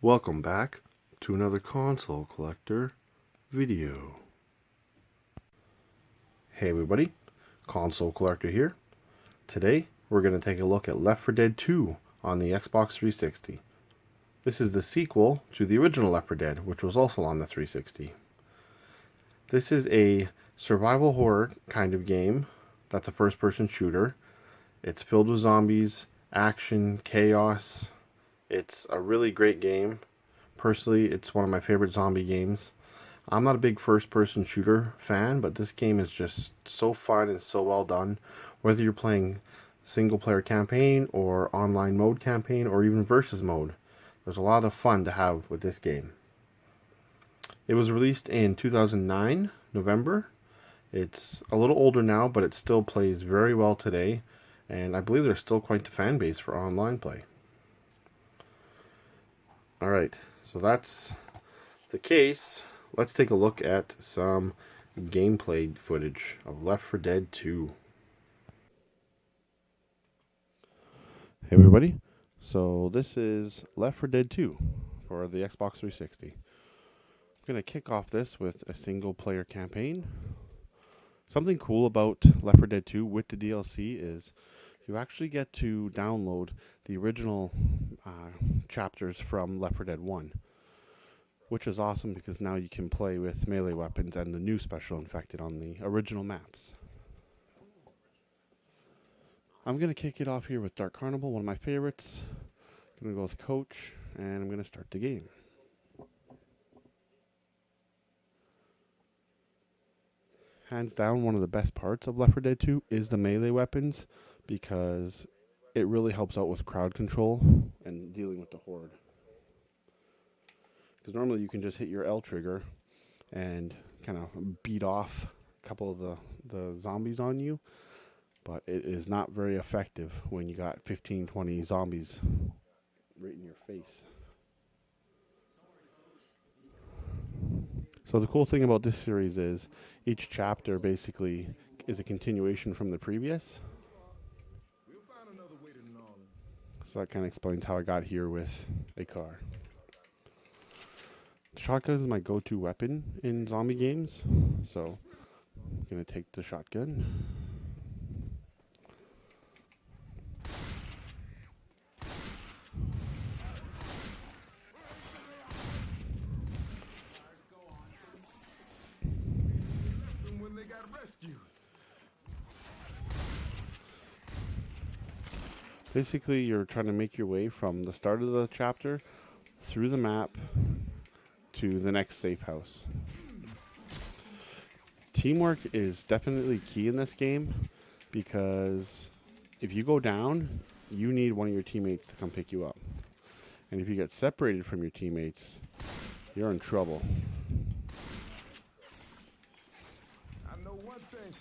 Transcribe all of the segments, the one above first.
Welcome back to another console collector video. Hey everybody, console collector here. Today we're going to take a look at Left 4 Dead 2 on the Xbox 360. This is the sequel to the original Left 4 Dead, which was also on the 360. This is a survival horror kind of game that's a first-person shooter. It's filled with zombies, action, chaos. It's a really great game. Personally, it's one of my favorite zombie games. I'm not a big first-person shooter fan, but this game is just so fun and so well done. Whether you're playing single-player campaign or online mode campaign or even versus mode, there's a lot of fun to have with this game. It was released in 2009, November. It's a little older now, but it still plays very well today, and I believe there's still quite the fan base for online play. Alright, so that's the case. Let's take a look at some gameplay footage of Left 4 Dead 2. Hey everybody, so this is Left 4 Dead 2 for the Xbox 360. I'm going to kick off this with a single player campaign. Something cool about Left 4 Dead 2 with the DLC is you actually get to download the original chapters from Left 4 Dead 1, which is awesome because now you can play with melee weapons and the new special infected on the original maps. I'm going to kick it off here with Dark Carnival, one of my favorites. I'm going to go with Coach, and I'm going to start the game. Hands down, one of the best parts of Left 4 Dead 2 is the melee weapons, because it really helps out with crowd control and dealing with the horde. Because normally you can just hit your L trigger and kind of beat off a couple of the zombies on you, but it is not very effective when you got 15, 20 zombies right in your face. So the cool thing about this series is each chapter basically is a continuation from the previous. So that kind of explains how I got here with a car. The shotgun is my go-to weapon in zombie games, so I'm going to take the shotgun. Basically, you're trying to make your way from the start of the chapter through the map to the next safe house. Teamwork is definitely key in this game, because if you go down, you need one of your teammates to come pick you up. And if you get separated from your teammates, you're in trouble. I know one thing.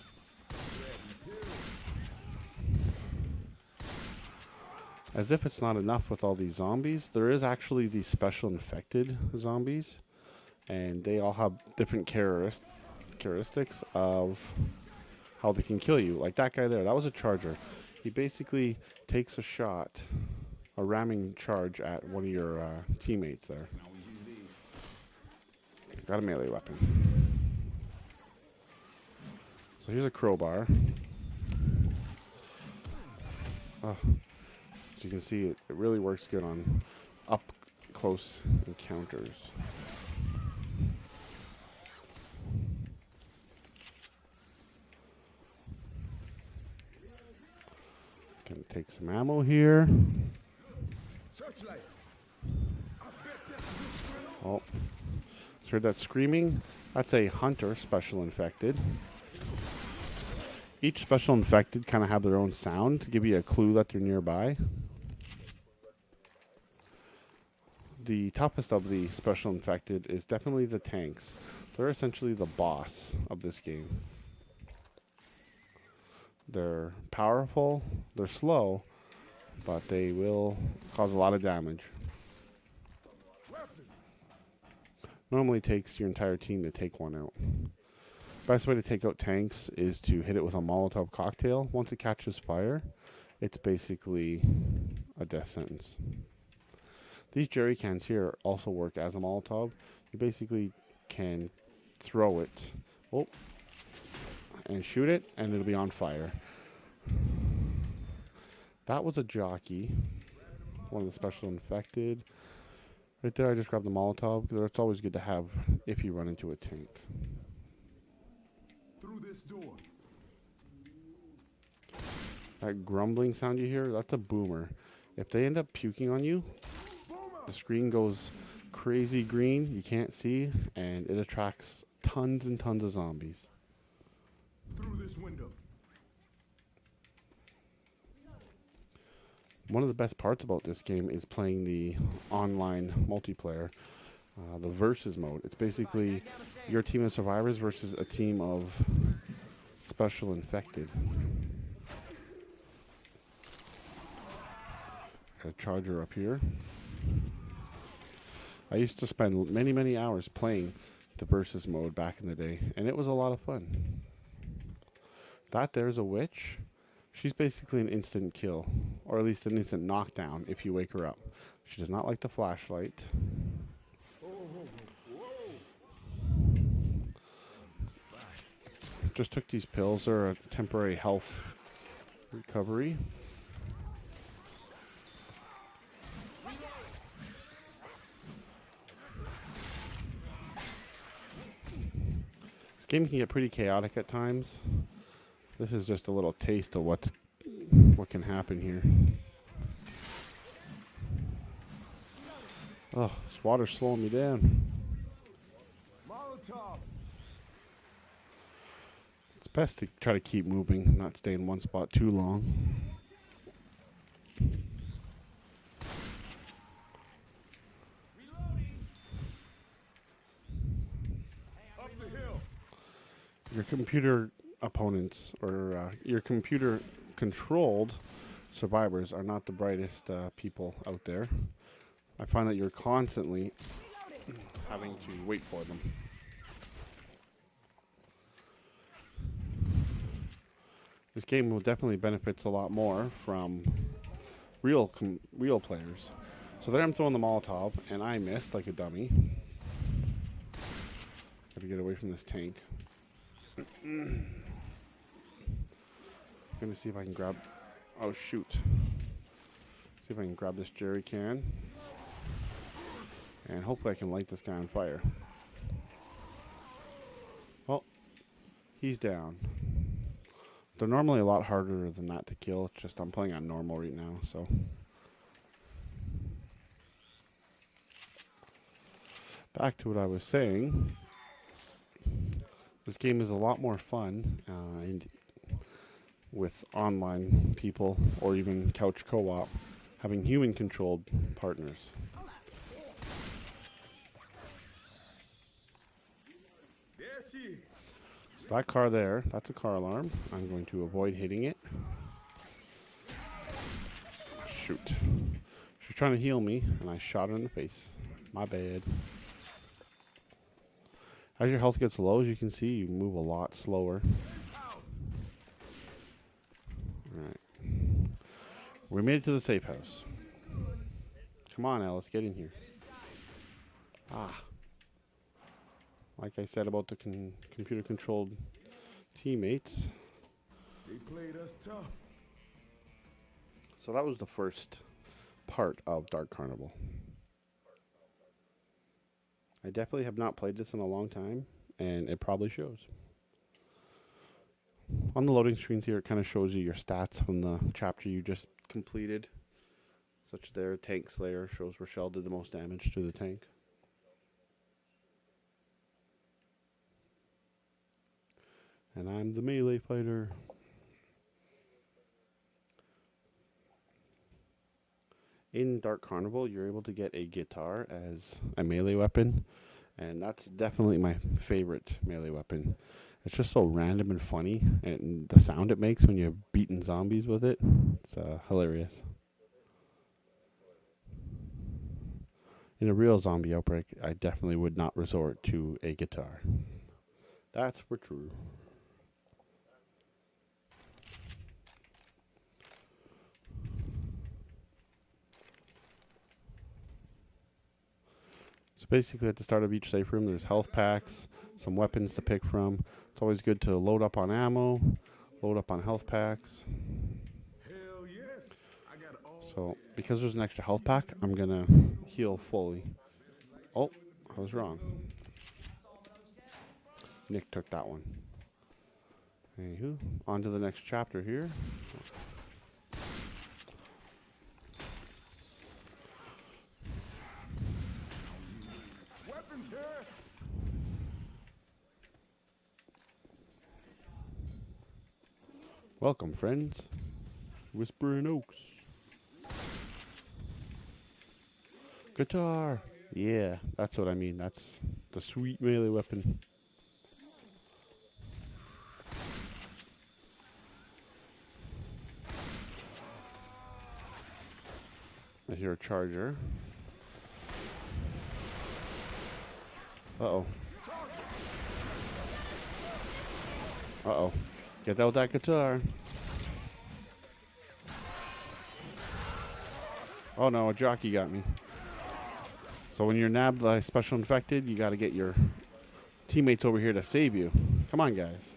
As if it's not enough with all these zombies, there is actually these special infected zombies, and they all have different characteristics of how they can kill you. Like that guy there, that was a charger. He basically takes a shot, a ramming charge at one of your teammates there. Got a melee weapon. So here's a crowbar. Oh. So you can see it really works good on up close encounters. Gonna take some ammo here. Oh, heard that screaming? That's a hunter special infected. Each special infected kind of have their own sound to give you a clue that they're nearby. The toughest of the special infected is definitely the tanks. They're essentially the boss of this game. They're powerful, they're slow, but they will cause a lot of damage. Normally takes your entire team to take one out. Best way to take out tanks is to hit it with a Molotov cocktail. Once it catches fire, it's basically a death sentence. These jerry cans here also work as a Molotov. You basically can throw it, oh, and shoot it, and it'll be on fire. That was a jockey, one of the special infected. Right there, I just grabbed the Molotov, because it's always good to have if you run into a tank. Through this door. That grumbling sound you hear, that's a boomer. If they end up puking on you, the screen goes crazy green, you can't see, and it attracts tons and tons of zombies. Through this window. One of the best parts about this game is playing the online multiplayer, the versus mode. It's basically your team of survivors versus a team of special infected. Got a charger up here. I used to spend many, many hours playing the versus mode back in the day, and it was a lot of fun. That there's a witch. She's basically an instant kill, or at least an instant knockdown if you wake her up. She does not like the flashlight. Just took these pills. They're a temporary health recovery. This game can get pretty chaotic at times. This is just a little taste of what can happen here. Oh, this water's slowing me down. Molotov. It's best to try to keep moving, not stay in one spot too long. Up the hill. Your computer opponents or your computer controlled survivors are not the brightest people out there. I find that you're constantly having to wait for them. This game will definitely benefits a lot more from real players. So there I'm throwing the Molotov, and I missed like a dummy. Gotta get away from this tank. I'm gonna see if I can grab. Oh shoot! See if I can grab this jerry can, and hopefully I can light this guy on fire. Oh, he's down. They're normally a lot harder than that to kill. It's just I'm playing on normal right now, so. Back to what I was saying. This game is a lot more fun and with online people or even couch co-op, having human-controlled partners. There she is. So that car there, that's a car alarm. I'm going to avoid hitting it. Shoot. She was trying to heal me, and I shot her in the face. My bad. As your health gets low, as you can see, you move a lot slower. Alright. We made it to the safe house. Come on, Alice, get in here. Ah. Like I said about the computer-controlled teammates. They played us tough. So that was the first part of Dark Carnival. I definitely have not played this in a long time, and it probably shows. On the loading screens here, it kind of shows you your stats from the chapter you just completed. Such there, Tank Slayer shows Rochelle did the most damage to the tank. And I'm the melee fighter. In Dark Carnival, you're able to get a guitar as a melee weapon, and that's definitely my favorite melee weapon. It's just so random and funny, and the sound it makes when you're beating zombies with it, it's hilarious. In a real zombie outbreak, I definitely would not resort to a guitar. That's for true. So basically at the start of each safe room there's health packs, some weapons to pick from. It's always good to load up on ammo, load up on health packs. Hell yes. I got all. So because there's an extra health pack, I'm gonna heal fully. Oh, I was wrong. Nick took that one. Anywho, on to the next chapter here. Weapons here. Welcome, friends. Whispering Oaks. Guitar. Yeah, that's what I mean. That's the sweet melee weapon. I hear a charger. Uh-oh. Uh-oh. Get out that guitar. Oh no, a jockey got me. So when you're nabbed by special infected, you gotta get your teammates over here to save you. Come on, guys.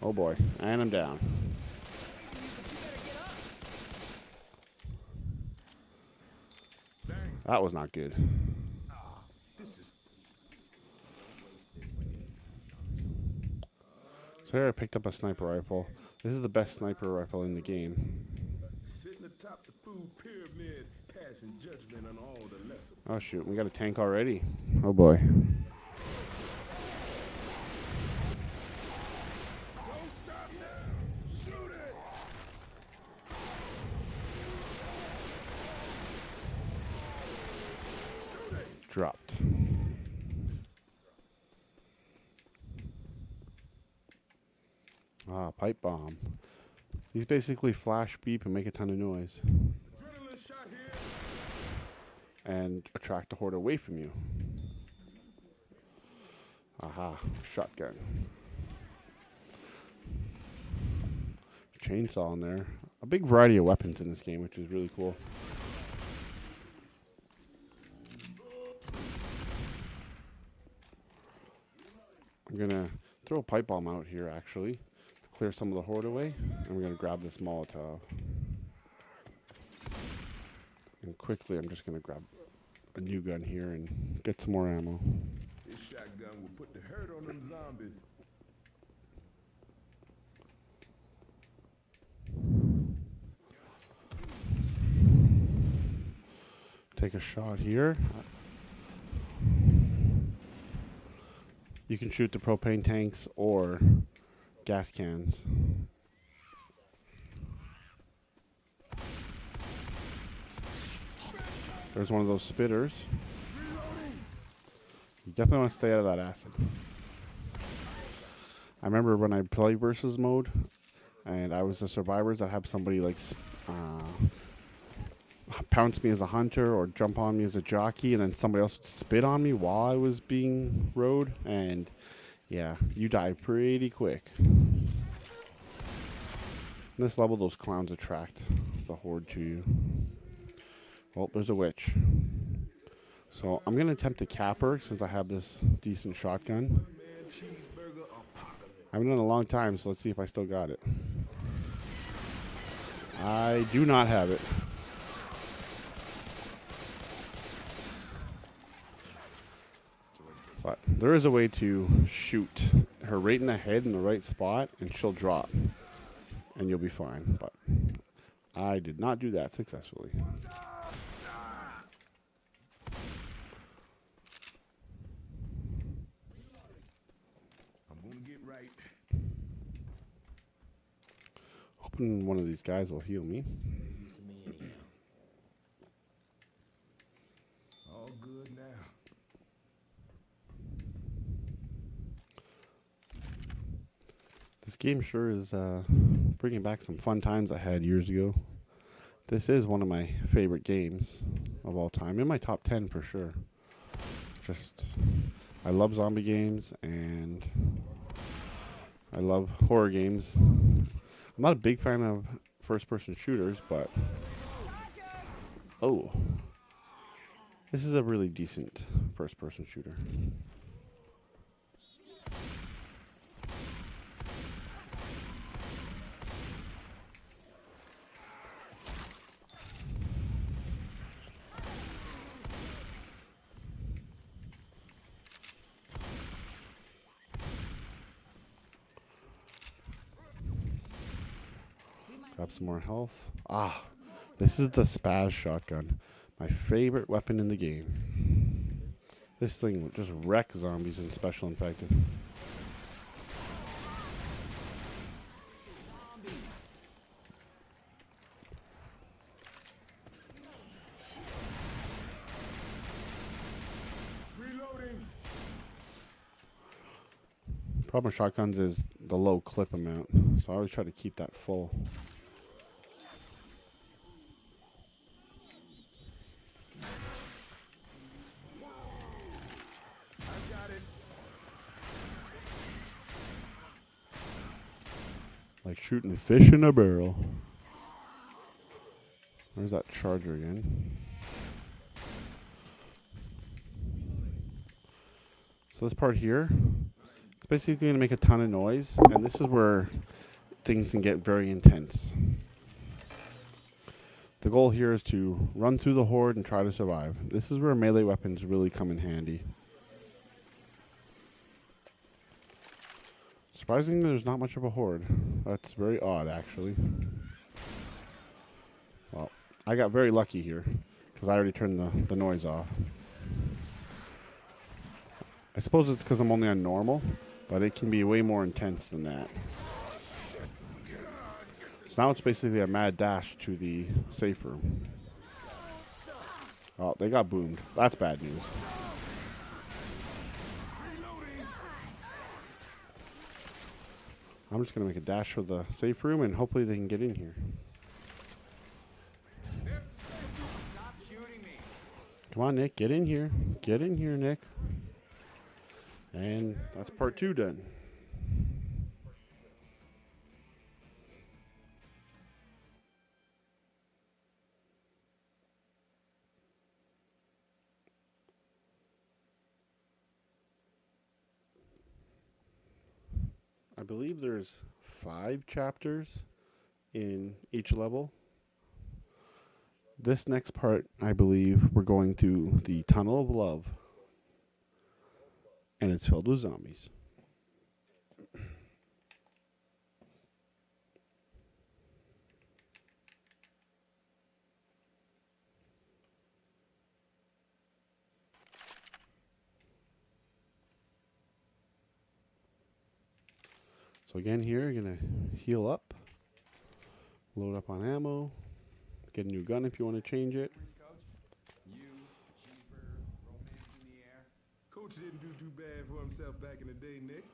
Oh boy, and I'm down. That was not good. So here I picked up a sniper rifle. This is the best sniper rifle in the game. Sitting atop the food pyramid, passing judgment on all the lesser. Oh shoot, we got a tank already. Oh boy. Don't stop now. Shoot it. Shoot it. Dropped. Ah, pipe bomb. These basically flash, beep, and make a ton of noise. Adrenaline shot here. And attract the horde away from you. Aha, shotgun. Chainsaw in there. A big variety of weapons in this game, which is really cool. I'm gonna throw a pipe bomb out here actually to clear some of the horde away, and we're gonna grab this Molotov. And quickly I'm just gonna grab a new gun here and get some more ammo. This shotgun will put the hurt on them zombies. Take a shot here. You can shoot the propane tanks or gas cans. There's one of those spitters. You definitely want to stay out of that acid. I remember when I played versus mode, and I was the survivors that had somebody like pounce me as a hunter or jump on me as a jockey, and then somebody else would spit on me while I was being rode, and yeah, you die pretty quick. In this level, those clowns attract the horde to you. Well, there's a witch. So I'm going to attempt to cap her since I have this decent shotgun. I haven't done it in a long time, so let's see if I still got it. I do not have it. But there is a way to shoot her right in the head in the right spot, and she'll drop. And you'll be fine. But I did not do that successfully. I'm gonna get right. Hoping one of these guys will heal me. All good now. This game sure is bringing back some fun times I had years ago. This is one of my favorite games of all time. In my top 10 for sure. I love zombie games and I love horror games. I'm not a big fan of first-person shooters, but... Oh. This is a really decent first-person shooter. Grab some more health. Ah, this is the spaz shotgun. My favorite weapon in the game. This thing just wrecks zombies in special infected. Reloading. Problem with shotguns is the low clip amount, so I always try to keep that full. I got it. Like shooting a fish in a barrel. Where's that charger again? So this part here, it's basically going to make a ton of noise, and this is where things can get very intense. The goal here is to run through the horde and try to survive. This is where melee weapons really come in handy. Surprisingly, there's not much of a horde. That's very odd, actually. Well, I got very lucky here, because I already turned the noise off. I suppose it's because I'm only on normal, but it can be way more intense than that. So now it's basically a mad dash to the safe room. Oh, they got boomed. That's bad news. I'm just going to make a dash for the safe room, and hopefully they can get in here. Stop shooting me. Come on, Nick. Get in here. Get in here, Nick. And that's part 2 done. I believe there's 5 chapters in each level. This next part, I believe, we're going through the Tunnel of Love. And it's filled with zombies. So again here, you're going to heal up, load up on ammo, get a new gun if you want to change it. You, cheaper, romance in the air. Coach didn't do too bad for himself back in the day, Nick.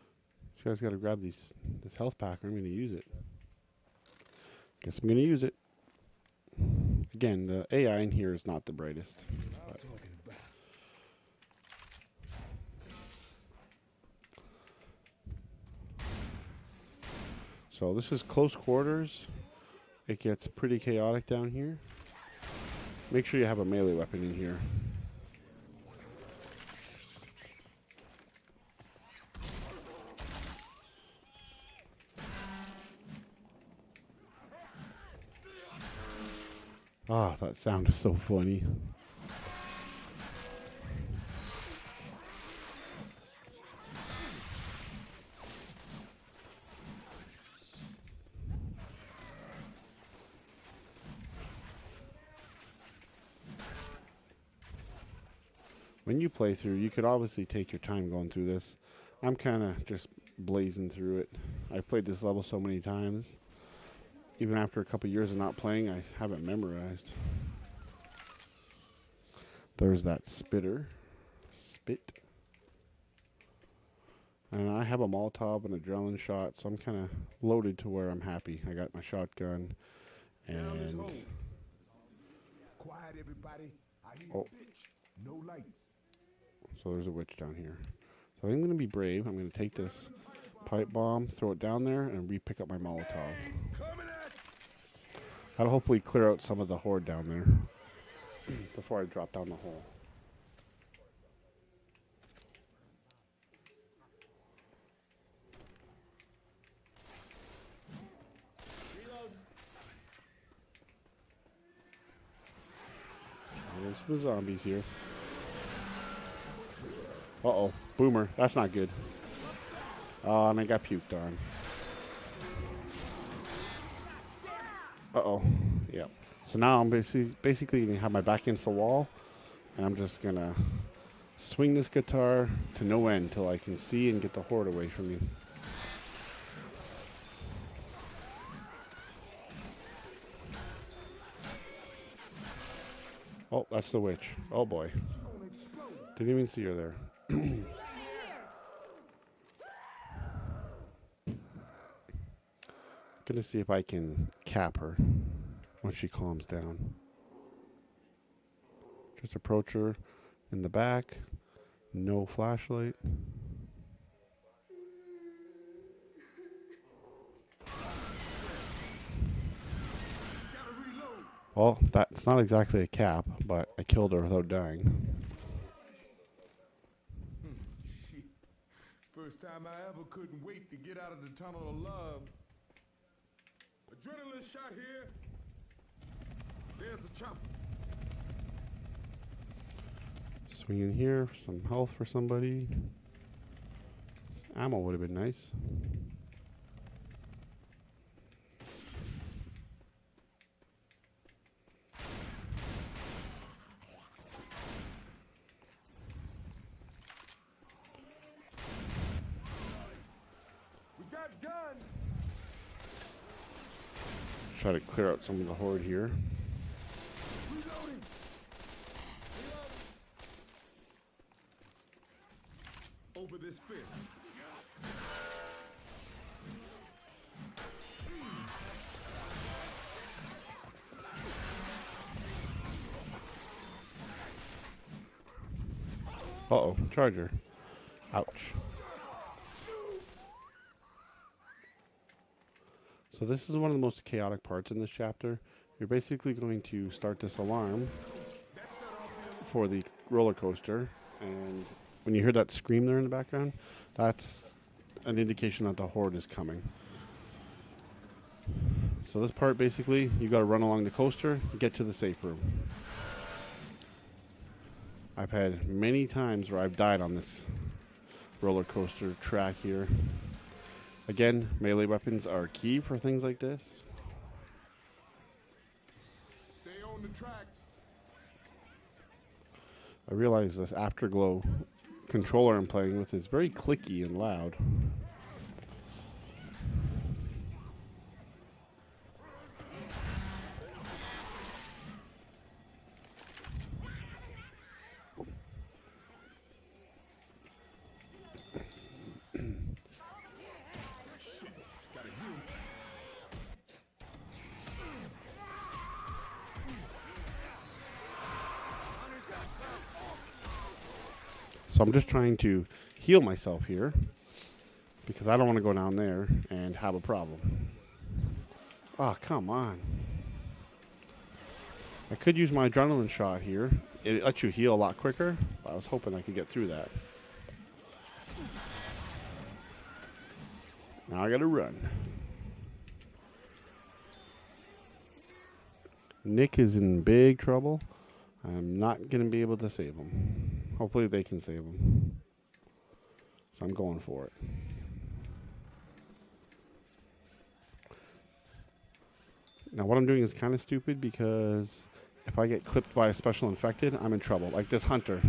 This guy's got to grab this health pack. I'm going to use it. Guess I'm going to use it. Again, the AI in here is not the brightest. But so this is close quarters. It gets pretty chaotic down here. Make sure you have a melee weapon in here. Ah, that sound is so funny. When you play through, you could obviously take your time going through this. I'm kind of just blazing through it. I've played this level so many times. Even after a couple years of not playing, I haven't memorized. There's that spitter. Spit. And I have a Molotov and adrenaline shot, so I'm kind of loaded to where I'm happy. I got my shotgun. Down this And hole. Quiet, everybody. I hear Oh. a bitch. No lights. so there's a witch down here. So I'm going to be brave. I'm going to take this pipe bomb, throw it down there, and re-pick up my Molotov. Coming at That'll hopefully clear out some of the horde down there before I drop down the hole. There's some zombies here. Uh-oh. Boomer. That's not good. Oh, and I got puked on. Uh-oh. Yep. So now I'm basically going to have my back against the wall. And I'm just going to swing this guitar to no end till I can see and get the horde away from me. Oh, that's the witch. Oh, boy. Didn't even see her there. Gonna see if I can cap her when she calms down. Just approach her in the back. No flashlight. Well, that's not exactly a cap, but I killed her without dying. Shit. First time I ever couldn't wait to get out of the tunnel of love. Adrenaline shot here. There's the chopper. Swing in here, some health for somebody. Ammo would have been nice. We got guns. Try to clear out some of the horde here. Reloading. Over this fence. Uh-oh, charger. Ouch. So this is one of the most chaotic parts in this chapter. You're basically going to start this alarm for the roller coaster, and when you hear that scream there in the background, that's an indication that the horde is coming. So this part, basically, you got to run along the coaster, get to the safe room. I've had many times where I've died on this roller coaster track here. Again, melee weapons are key for things like this. Stay on the tracks. I realize this Afterglow controller I'm playing with is very clicky and loud. So I'm just trying to heal myself here because I don't want to go down there and have a problem. Oh, come on. I could use my adrenaline shot here. It lets you heal a lot quicker. I was hoping I could get through that. Now I gotta run. Nick is in big trouble. I'm not gonna be able to save him. Hopefully they can save him. So I'm going for it. Now what I'm doing is kind of stupid because if I get clipped by a special infected, I'm in trouble. Like this hunter.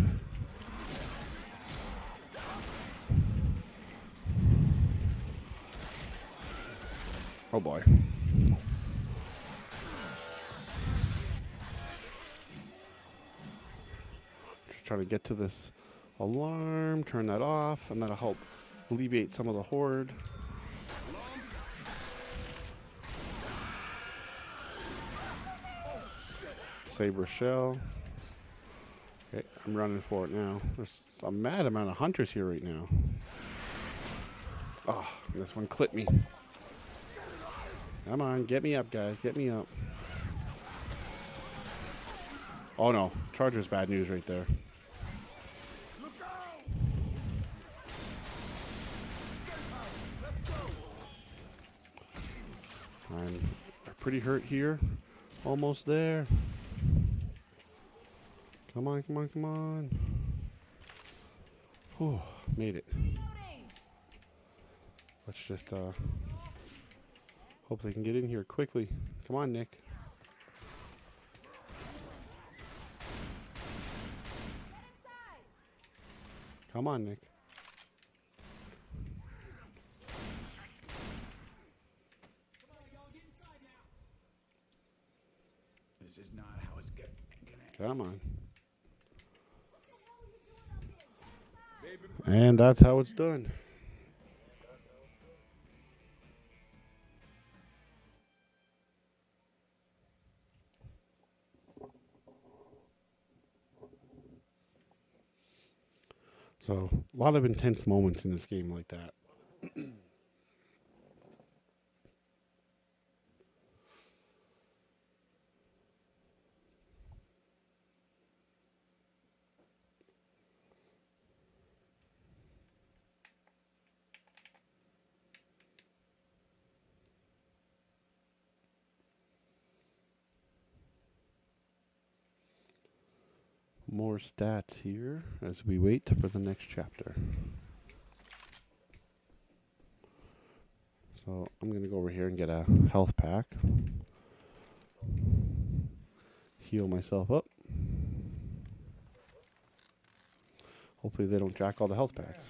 Oh boy. Just trying to get to this alarm, turn that off, and that'll help alleviate some of the horde. Saber shell. Okay, I'm running for it now. There's a mad amount of hunters here right now. Oh, this one clipped me. Come on, get me up, guys. Get me up. Oh no, Charger's bad news right there. I'm pretty hurt here. Almost there. Come on, come on, come on. Whew, made it. Let's just hope they can get in here quickly. Come on, Nick. Come on, Nick. This is not how it's gonna end. Come on. And that's how it's done. So, a lot of intense moments in this game like that. More stats here as we wait for the next chapter. So I'm going to go over here and get a health pack. Heal myself up. Hopefully they don't jack all the health packs.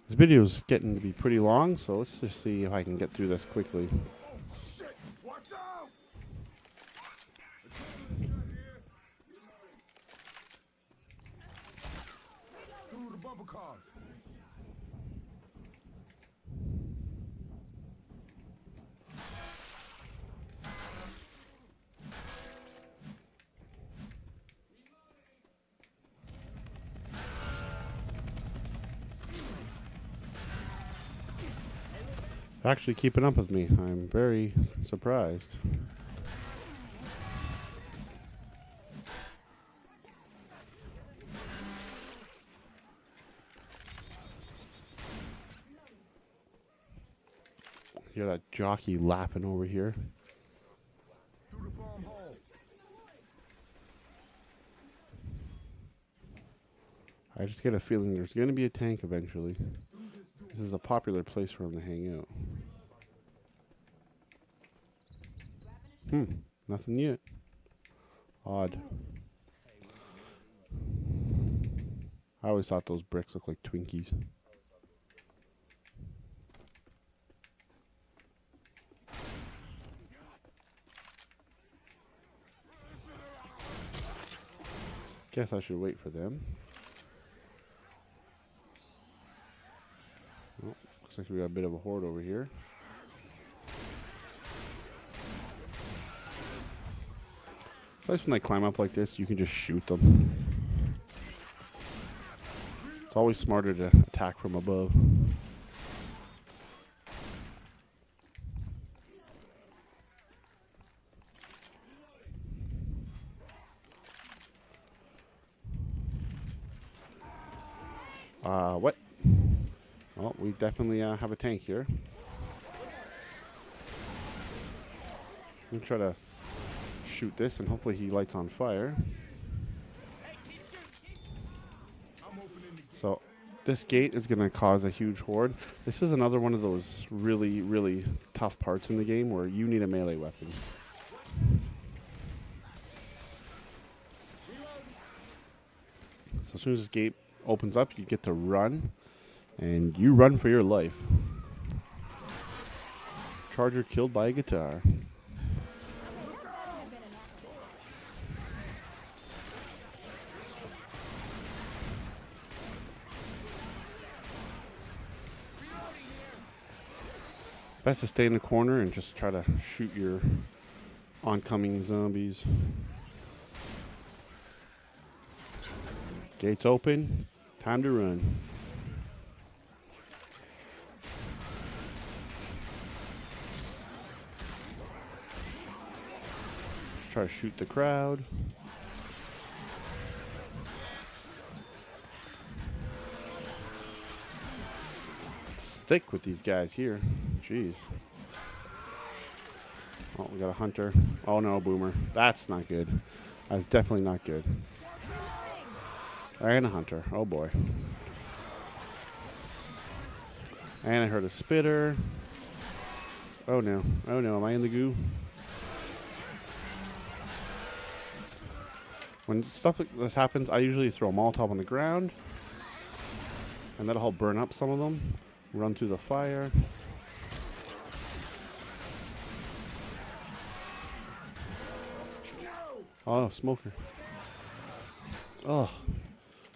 This video is getting to be pretty long, so let's just see if I can get through this quickly. Shit! Watch out! Through the bumper cars. Actually keeping up with me. I'm very surprised. Hear that jockey lapping over here. Through the farm hall. I just get a feeling there's going to be a tank eventually. This is a popular place for him to hang out. Nothing yet. Odd. I always thought those bricks looked like Twinkies. Guess I should wait for them. Oh, looks like we got a bit of a horde over here. It's nice when they climb up like this, you can just shoot them. It's always smarter to attack from above. What? Well, we definitely have a tank here. I'm gonna try to shoot this and hopefully he lights on fire. So this gate is going to cause a huge horde. This is another one of those really, really tough parts in the game where you need a melee weapon. So as soon as this gate opens up, you get to run, and you run for your life. Charger killed by a guitar. Best to stay in the corner and just try to shoot your oncoming zombies. Gates open. Time to run. Just try to shoot the crowd. thick with these guys here. Jeez. Oh, we got a hunter. Oh no, boomer. That's not good. That's definitely not good. And a hunter. Oh boy. And I heard a spitter. Oh no. Oh no. Am I in the goo? When stuff like this happens, I usually throw a Molotov on the ground. And that'll help burn up some of them. Run through the fire. Oh, smoker. Oh.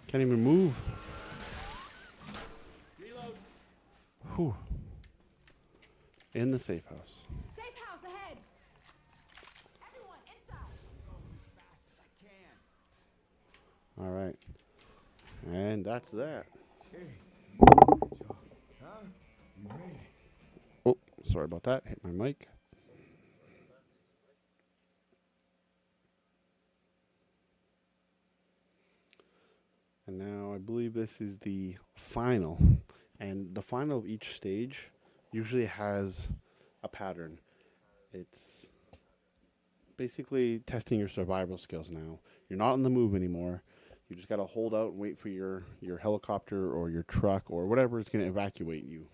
Can't even move. Whew. In the safe house. Safe house ahead. Everyone inside. All right. And that's that. Huh? You made it. Oh, sorry about that. Hit my mic. And now I believe this is the final. And the final of each stage usually has a pattern. It's basically testing your survival skills now. You're not on the move anymore. You just got to hold out and wait for your helicopter or your truck or whatever is going to evacuate you.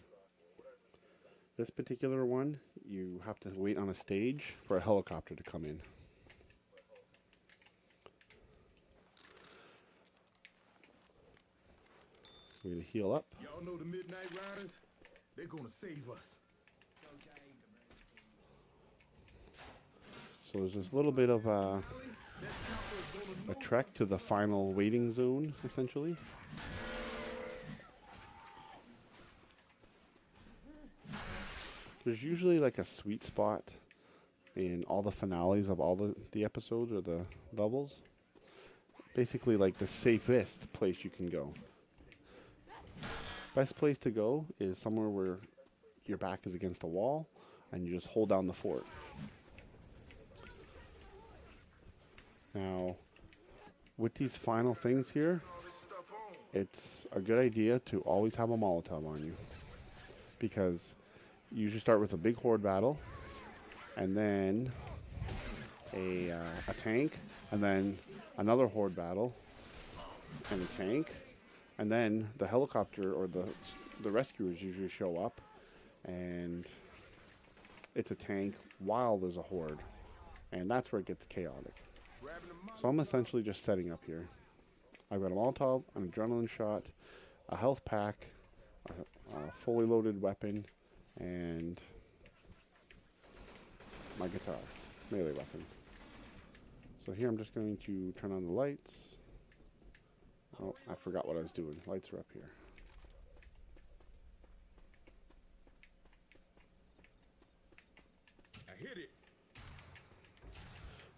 This particular one, you have to wait on a stage for a helicopter to come in. We're going to heal up. Y'all know the Midnight Riders? They're gonna save us. So there's this little bit of a trek to the final waiting zone, essentially. There's usually like a sweet spot in all the finales of all the episodes or the levels. Basically like the safest place you can go. Best place to go is somewhere where your back is against a wall and you just hold down the fort. Now, with these final things here, it's a good idea to always have a Molotov on you. Because you usually start with a big horde battle, and then a tank, and then another horde battle, and a tank, and then the helicopter or the rescuers usually show up, and it's a tank while there's a horde, and that's where it gets chaotic. So I'm essentially just setting up here. I've got a Molotov, an adrenaline shot, a health pack, a fully loaded weapon, and my guitar, melee weapon. So here I'm just going to turn on the lights. Oh, I forgot what I was doing. Lights are up here. I hit it.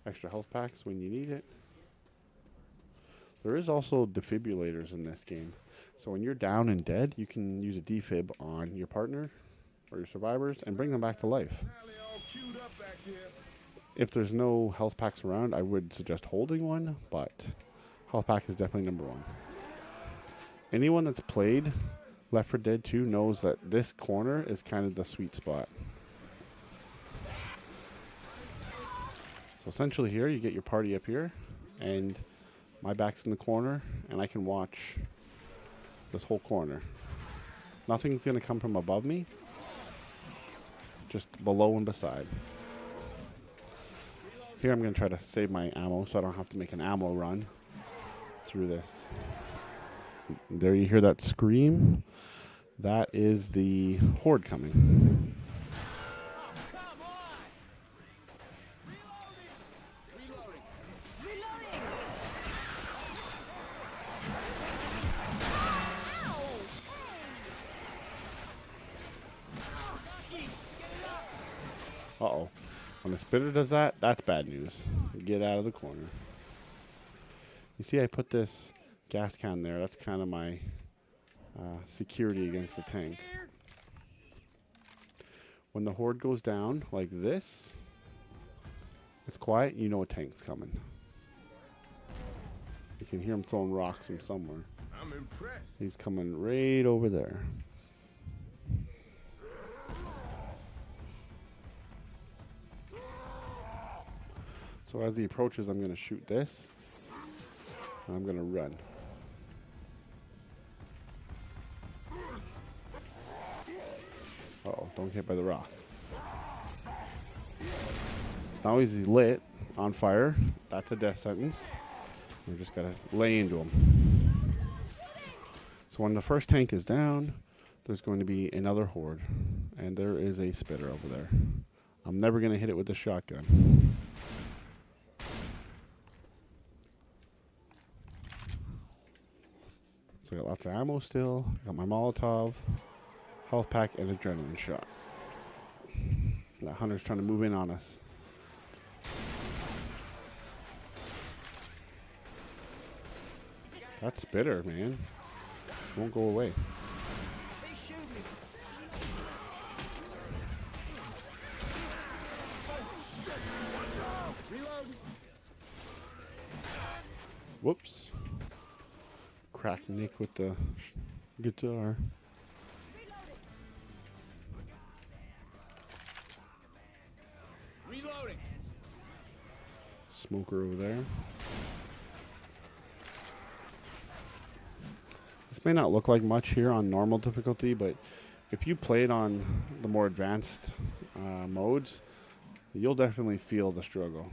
Extra health packs when you need it. There is also defibrillators in this game. So when you're down and dead, you can use a defib on your partner or your survivors and bring them back to life. Finally all queued up back there. If there's no health packs around, I would suggest holding one, but health pack is definitely number one. Anyone that's played Left 4 Dead 2 knows that this corner is kind of the sweet spot. So essentially here, you get your party up here, and my back's in the corner, and I can watch this whole corner. Nothing's going to come from above me, just below and beside. Here I'm going to try to save my ammo so I don't have to make an ammo run through this. There you hear that scream. That is the horde coming. Uh-oh. When the spitter does that, that's bad news. Get out of the corner. You see I put this gas can there. That's kind of my security against the tank. When the horde goes down like this, it's quiet, you know a tank's coming. You can hear him throwing rocks from somewhere. I'm impressed. He's coming right over there. So as he approaches, I'm going to shoot this. And I'm going to run. Uh-oh, don't get hit by the rock. So now he's lit, on fire. That's a death sentence. We just got to lay into him. So when the first tank is down, there's going to be another horde. And there is a spitter over there. I'm never going to hit it with the shotgun. So I got lots of ammo still. I got my Molotov, health pack, and adrenaline shot. That hunter's trying to move in on us. That spitter, man. Won't go away. Whoops. Crack Nick with the guitar. Reloading. Smoker over there. This may not look like much here on normal difficulty, but if you played on the more advanced modes, you'll definitely feel the struggle.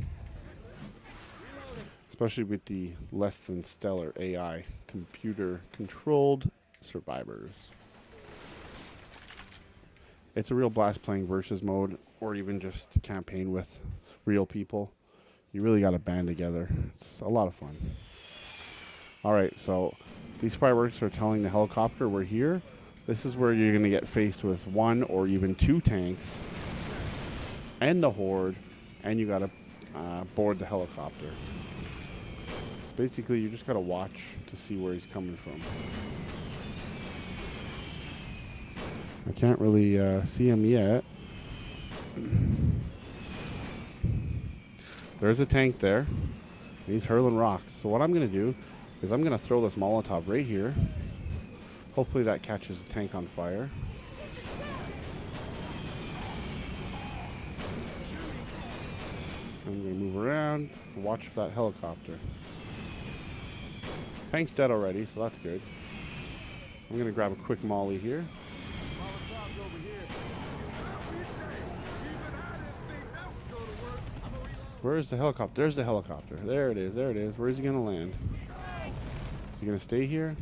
Especially with the less than stellar AI, computer controlled survivors. It's a real blast playing versus mode, or even just campaign with real people. You really got to band together. It's a lot of fun. Alright, so these fireworks are telling the helicopter we're here. This is where you're going to get faced with 1 or even 2 tanks and the horde, and you got to board the helicopter. So basically, you just got to watch to see where he's coming from. I can't really see him yet. There's a tank there. He's hurling rocks. So what I'm going to do is I'm going to throw this Molotov right here. Hopefully that catches the tank on fire. I'm going to move around and watch for that helicopter. Tank's dead already, so that's good. I'm going to grab a quick molly here. Molotov's over here. Where's the helicopter? There's the helicopter. There it is. There it is. Where's he going to land? Is he going to stay here?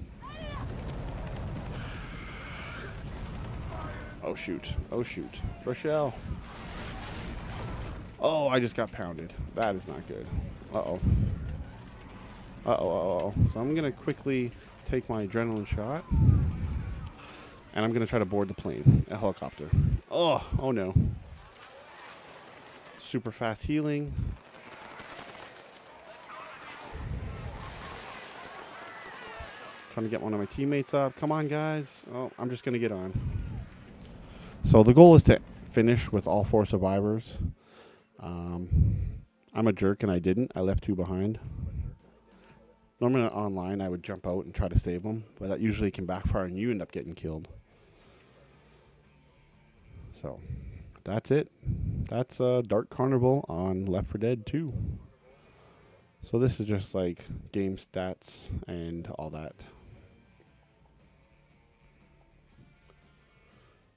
Oh, shoot. Oh, shoot. Rochelle. Oh, I just got pounded. That is not good. Uh-oh. Uh-oh, uh-oh. So I'm going to quickly take my adrenaline shot. And I'm going to try to board the plane. A helicopter. Oh no. Super fast healing. Trying to get one of my teammates up. Come on, guys. Oh, I'm just going to get on. So the goal is to finish with all 4 survivors. I'm a jerk and I didn't. I left 2 behind. Normally online I would jump out and try to save them, but that usually can backfire and you end up getting killed. So that's it. That's Dark Carnival on Left 4 Dead 2. So this is just like game stats and all that.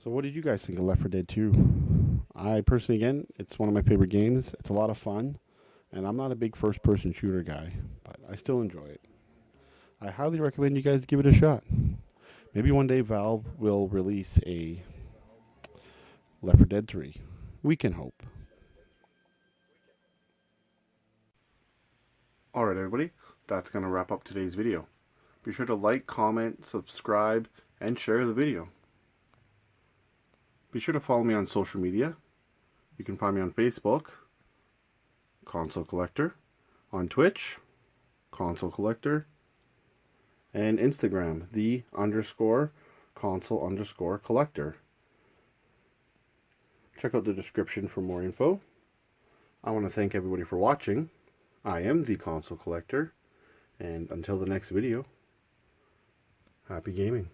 So what did you guys think of Left 4 Dead 2? I personally, again, it's one of my favorite games. It's a lot of fun. And I'm not a big first-person shooter guy, but I still enjoy it. I highly recommend you guys give it a shot. Maybe one day Valve will release a Left 4 Dead 3. We can hope. Alright everybody, that's going to wrap up today's video. Be sure to like, comment, subscribe, and share the video. Be sure to follow me on social media. You can find me on Facebook, Console Collector, on Twitch, Console Collector, and Instagram, _console_collector. Check out the description for more info. I want to thank everybody for watching. I am the Console Collector, and until the next video, happy gaming.